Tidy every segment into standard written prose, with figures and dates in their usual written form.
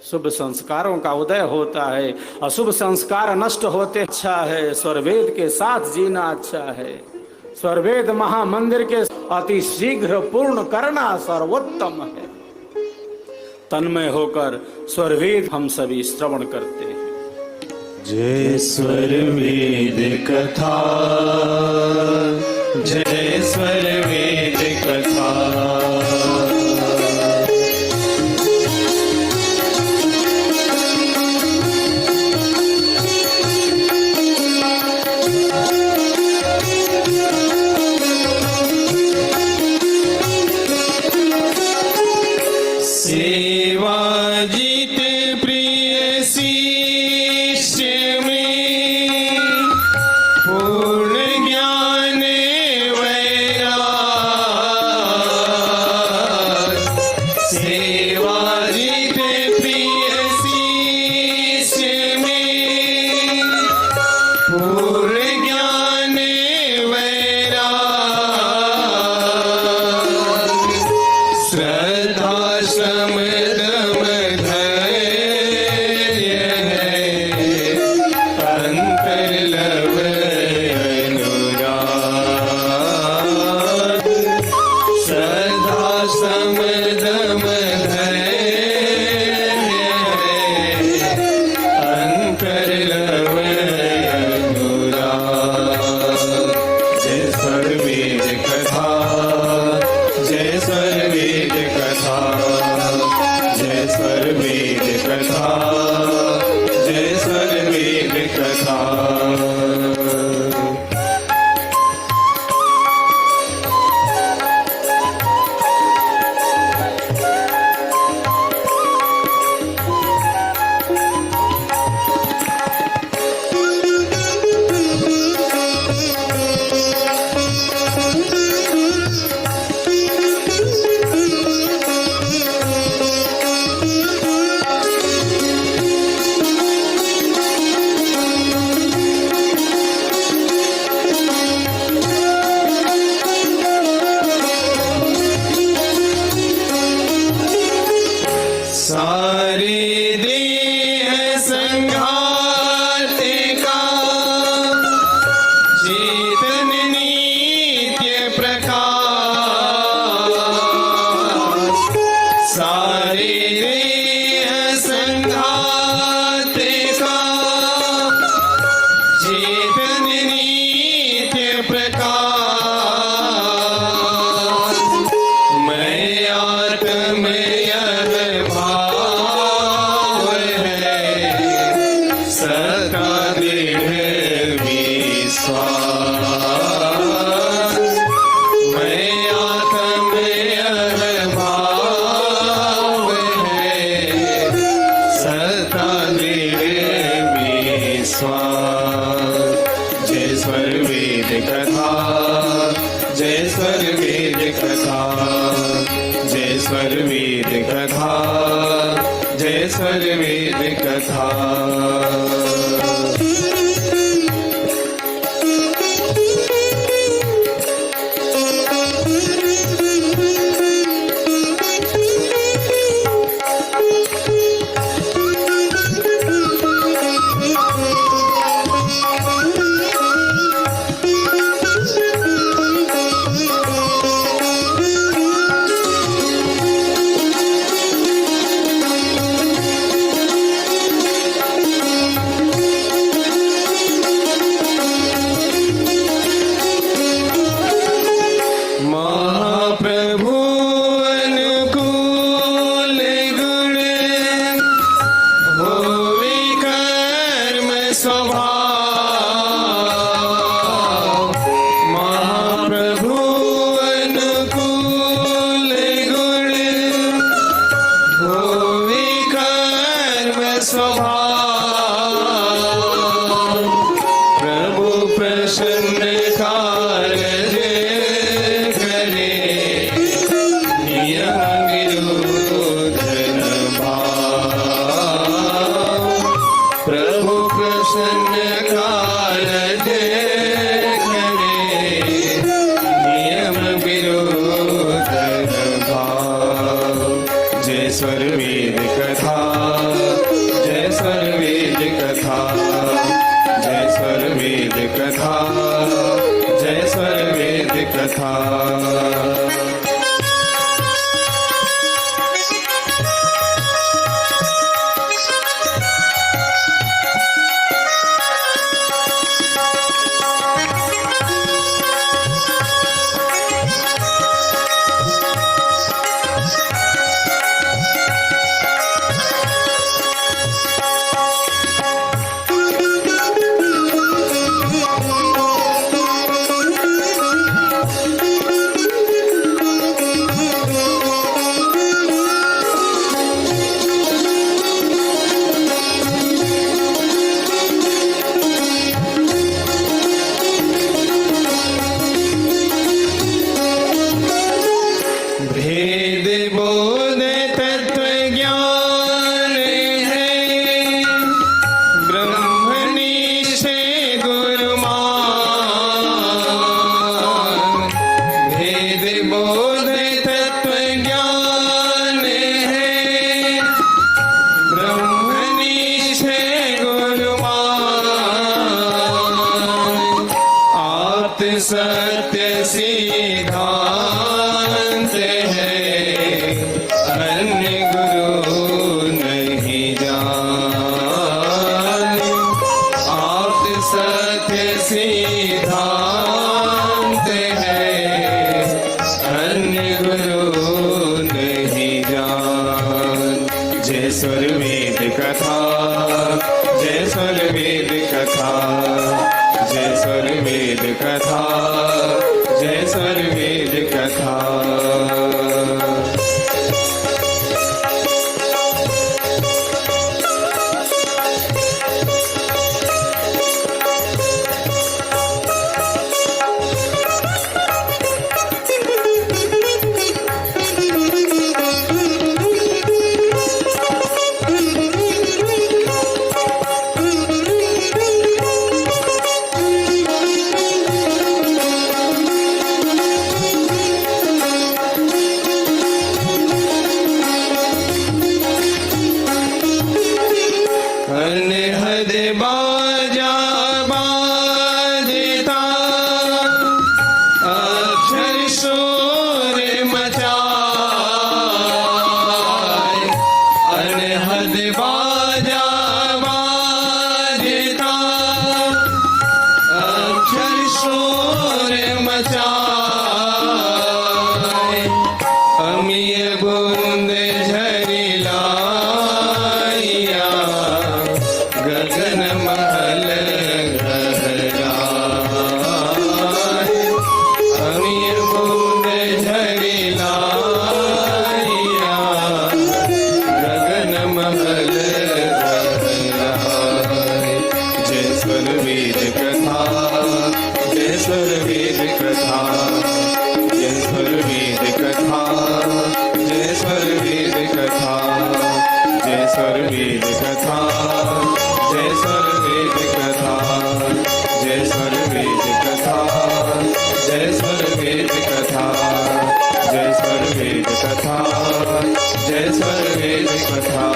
शुभ संस्कारों का उदय होता है, अशुभ संस्कार नष्ट होते। अच्छा है स्वरवेद के साथ जीना, अच्छा है स्वरवेद महामंदिर के अति शीघ्र पूर्ण करना सर्वोत्तम है। तन्मय होकर स्वरवेद हम सभी श्रवण करते हैं। जय स्वरवेद कथा, जय स्वरवेद कथा। जय स्वर वेद कथा, जय स्वर वेद कथा, जय स्वर वेद कथा, जय स्वर वेद कथा। सत्य सिद्धांत है, अन्य गुरु नहीं जाने। आप सत्य सिद्धांत है, अन्य गुरु नहीं जान। जय स्वर वेद कथा, जय स्वर वेद कथा, जय स्वर वेद कथा, जय स्वर वेद कथा। अनहद बाजा बाजता, अक्षर शोर मचाए। अनहद बाजा बाजता, अक्षर शोर मचाए। अमीय बूंद झरिला गगन महल गहराए। अमीर बूंद झरिलाया, गगन महल गहराए। जय स्वर वेद कथा, जय स्वर वेद कथा, जय स्वर वेद कथा, जय स्वर वेद कथा, जय स्वर वेद कथा, जय स्वर वेद कथा, जय स्वर वेद कथा, जय स्वर वेद कथा, जय स्वर वेद कथा, जय स्वर वेद कथा,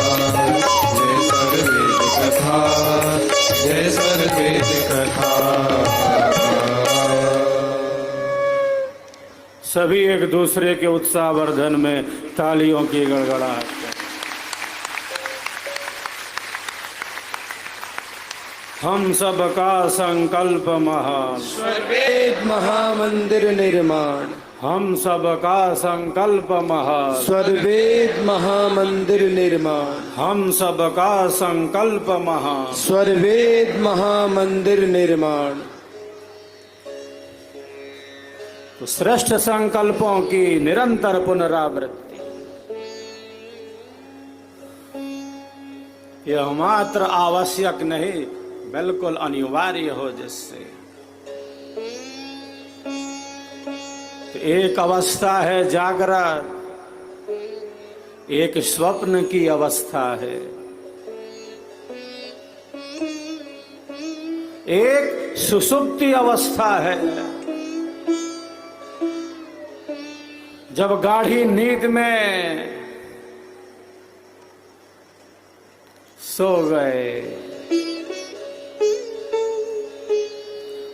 जय स्वर वेद कथा, जय स्वर वेद कथा। सभी एक दूसरे के उत्साहवर्धन में तालियों की गड़गड़ाहट। हम सब का संकल्प महान, स्वर्वेद महामंदिर निर्माण। हम सब का संकल्प महान, स्वर्वेद महामंदिर निर्माण। हम सब का संकल्प महान। स्वर्वेद महामंदिर निर्माण। तो श्रेष्ठ संकल्पों की निरंतर पुनरावृत्ति, यह मात्र आवश्यक नहीं बिल्कुल अनिवार्य हो, जिससे एक अवस्था है जागृत, एक स्वप्न की अवस्था है, एक सुषुप्ति अवस्था है। जब गाढ़ी नींद में सो गए।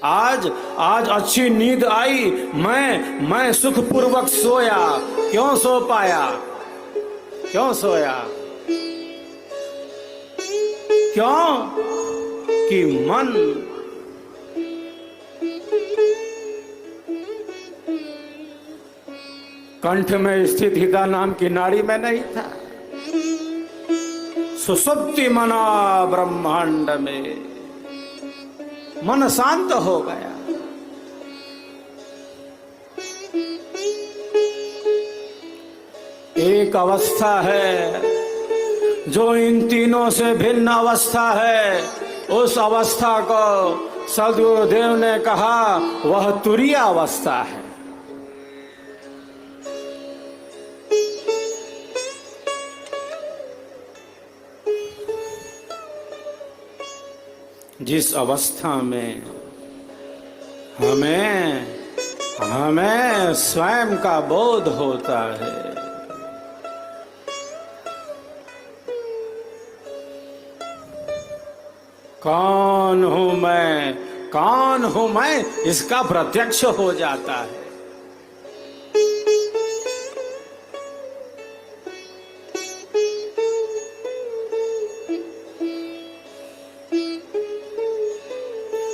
आज अच्छी नींद आई, मैं सुखपूर्वक सोया। क्यों सो पाया? क्यों सोया? क्यों कि मन कंठ में स्थित हिता नाम की नाड़ी में नहीं था, सुसुप्ति मना ब्रह्मांड में मन शांत हो गया। एक अवस्था है जो इन तीनों से भिन्न अवस्था है। उस अवस्था को सदगुरुदेव ने कहा वह तुरीय अवस्था है। जिस अवस्था में हमें स्वयं का बोध होता है। कौन हूं मैं इसका प्रत्यक्ष हो जाता है।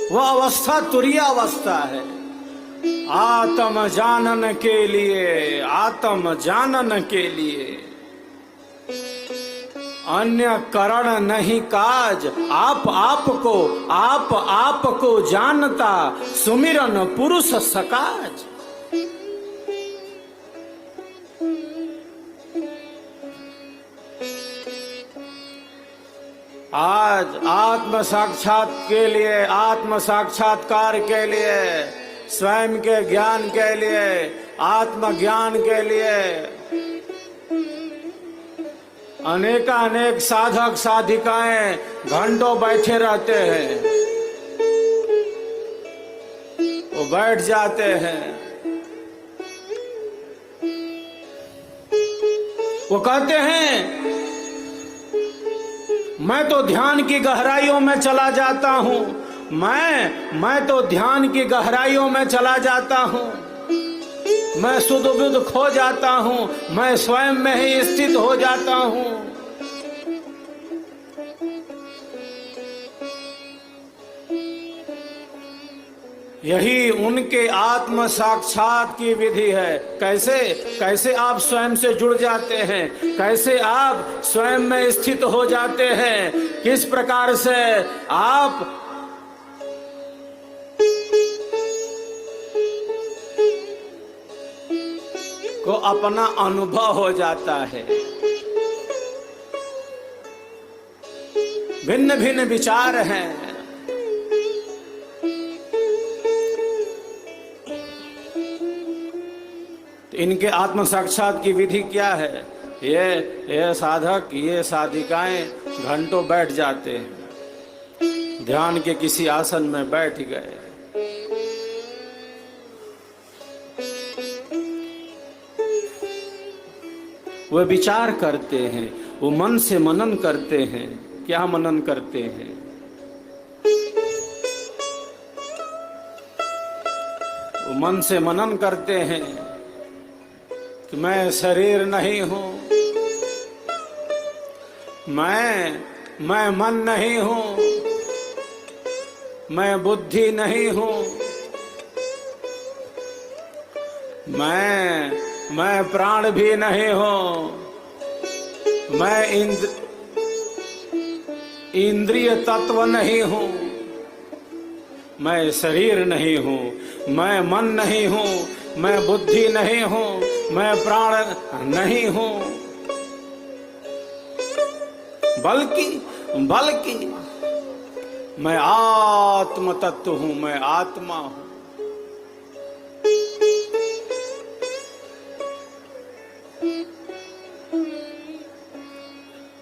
वह अवस्था तुरीय अवस्था है। आत्म जानन के लिए अन्य करण नहीं काज। आप को जानता सुमिरन पुरुष सकाज। आज आत्म साक्षात्कार के लिए, स्वयं के ज्ञान के लिए, आत्मज्ञान के लिए अनेक साधक साधिकाएं घंटों बैठे रहते हैं। वो बैठ जाते हैं, वो कहते हैं मैं तो ध्यान की गहराइयों में चला जाता हूं। मैं तो ध्यान की गहराइयों में चला जाता हूं। मैं सुध बुध खो जाता हूं। मैं स्वयं में ही स्थित हो जाता हूं। यही उनके आत्म साक्षात की विधि है। कैसे आप स्वयं से जुड़ जाते हैं, कैसे आप स्वयं में स्थित हो जाते हैं, किस प्रकार से आप को अपना अनुभव हो जाता है। भिन्न भिन्न विचार हैं। इनके आत्म साक्षात की विधि क्या है? ये साधक, ये साधिकाएं घंटों बैठ जाते हैं, ध्यान के किसी आसन में बैठ गए, वो विचार करते हैं, वो मन से मनन करते हैं। क्या मनन करते हैं? वो मन से मनन करते हैं कि मैं शरीर नहीं हूं, मैं मन नहीं हूं, मैं बुद्धि नहीं हूं, मैं प्राण भी नहीं हूं, मैं इंद्रिय तत्व नहीं हूं, मैं शरीर नहीं हूं, मैं मन नहीं हूं, मैं बुद्धि नहीं हूं, मैं प्राण नहीं हूं, बल्कि मैं आत्म तत्व हूं, मैं आत्मा हूं।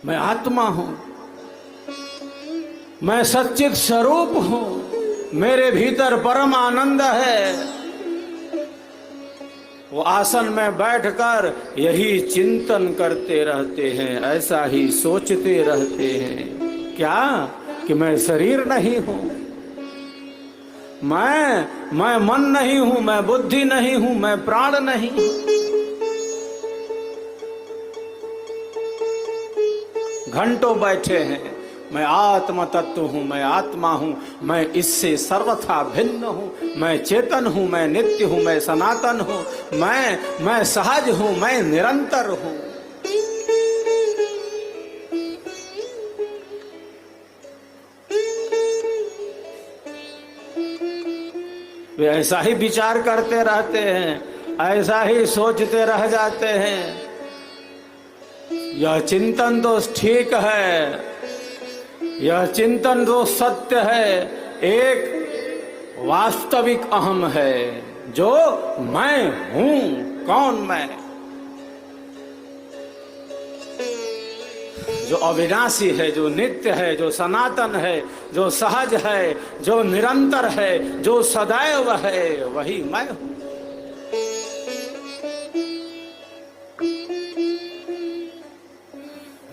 मैं आत्मा हूं, मैं सच्चित स्वरूप हूं, मेरे भीतर परम आनंद है। वो आसन में बैठकर यही चिंतन करते रहते हैं, ऐसा ही सोचते रहते हैं। क्या कि मैं शरीर नहीं हूं, मैं मन नहीं हूं, मैं बुद्धि नहीं हूं, मैं प्राण नहीं हूं। घंटों बैठे हैं, मैं आत्म तत्व हूं, मैं आत्मा हूं, मैं इससे सर्वथा भिन्न हूं, मैं चेतन हूं, मैं नित्य हूं, मैं सनातन हूं, मैं सहज हूं, मैं निरंतर हूं। वे ऐसा ही विचार करते रहते हैं, ऐसा ही सोचते रह जाते हैं। यह चिंतन तो ठीक है, यह चिंतन तो सत्य है, एक वास्तविक अहम है जो मैं हूं। कौन मैं? जो अविनाशी है, जो नित्य है, जो सनातन है, जो सहज है, जो निरंतर है, जो सदैव है, वही मैं हूं।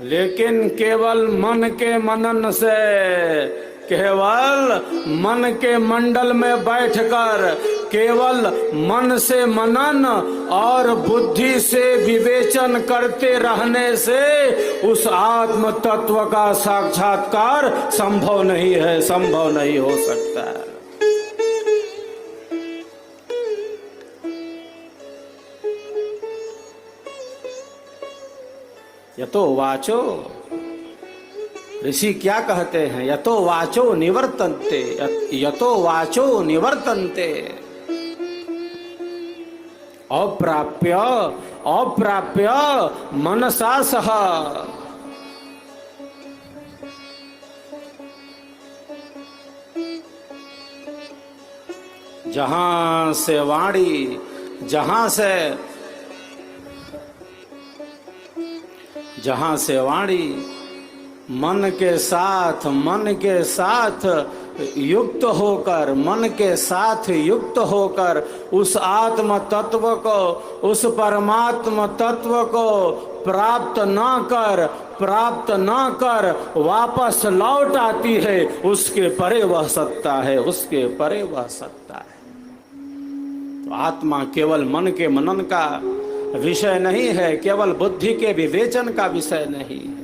लेकिन केवल मन के मनन से, केवल मन के मंडल में बैठकर, केवल मन से मनन और बुद्धि से विवेचन करते रहने से उस आत्म तत्व का साक्षात्कार संभव नहीं है, संभव नहीं हो सकता है। यतो वाचो, ऋषि क्या कहते हैं? यतो वाचो निवर्तन्ते, यतो वाचो निवर्तन्ते। अप्राप्य अप्राप्य मनसा सह। जहां से वाणी, जहां से वाणी मन के साथ युक्त होकर, मन के साथ युक्त होकर उस आत्म तत्व को, उस परमात्म तत्व को प्राप्त न कर वापस लौट आती है, उसके परे वह सत्ता है, उसके परे वह सत्ता है। तो आत्मा केवल मन के मनन का विषय नहीं है, केवल बुद्धि के विवेचन का विषय नहीं है।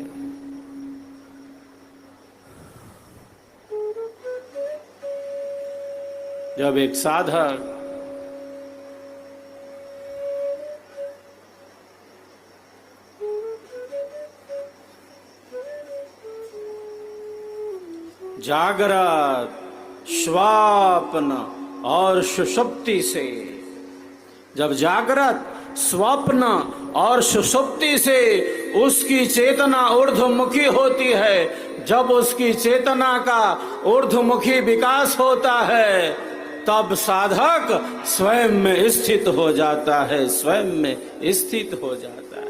जब एक साधक जागृत, स्वप्न और सुषुप्ति से, जब जागृत, स्वप्न और सुषुप्ति से उसकी चेतना ऊर्ध्वमुखी होती है, जब उसकी चेतना का ऊर्ध्वमुखी विकास होता है, तब साधक स्वयं में स्थित हो जाता है, स्वयं में स्थित हो जाता है।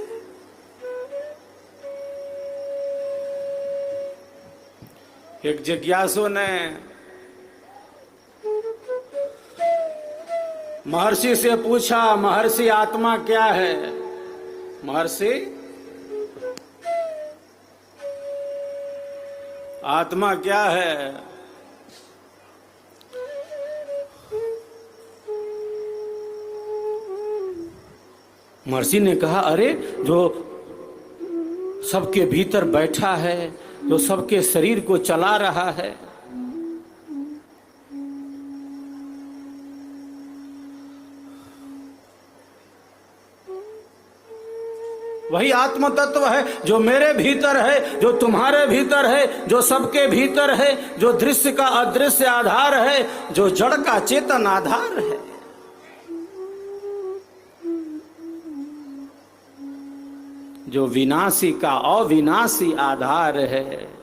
एक जिज्ञासु ने महर्षि से पूछा, महर्षि आत्मा क्या है? महर्षि, आत्मा क्या है? महर्षि ने कहा, अरे जो सबके भीतर बैठा है, जो सबके शरीर को चला रहा है, वही आत्म तत्व है जो मेरे भीतर है, जो तुम्हारे भीतर है, जो सबके भीतर है, जो दृश्य का अदृश्य आधार है, जो जड़ का चेतन आधार है। जो विनाशी का अविनाशी आधार है।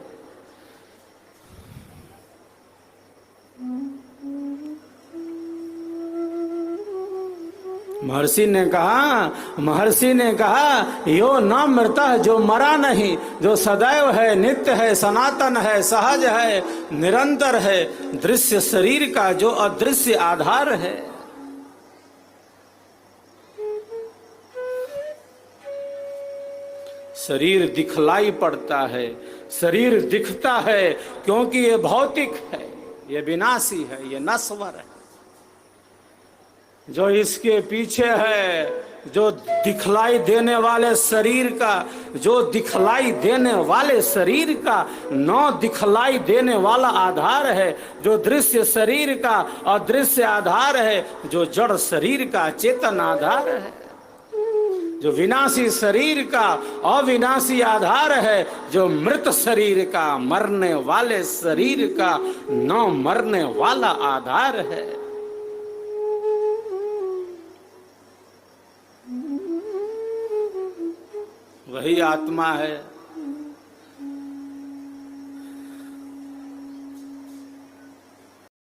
महर्षि ने कहा यो न मृतः, जो मरा नहीं, जो सदैव है, नित्य है, सनातन है, सहज है, निरंतर है, दृश्य शरीर का जो अदृश्य आधार है। शरीर दिखलाई पड़ता है, शरीर दिखता है क्योंकि ये भौतिक है, ये विनाशी है, ये नश्वर है। जो इसके पीछे है, जो दिखलाई देने वाले शरीर का, जो दिखलाई देने वाले शरीर का न दिखलाई देने वाला आधार है, जो दृश्य शरीर का अदृश्य आधार है, जो जड़ शरीर का चेतन आधार है, जो विनाशी शरीर का अविनाशी आधार है, जो मृत शरीर का मरने वाले शरीर का न मरने वाला आधार है। वही आत्मा है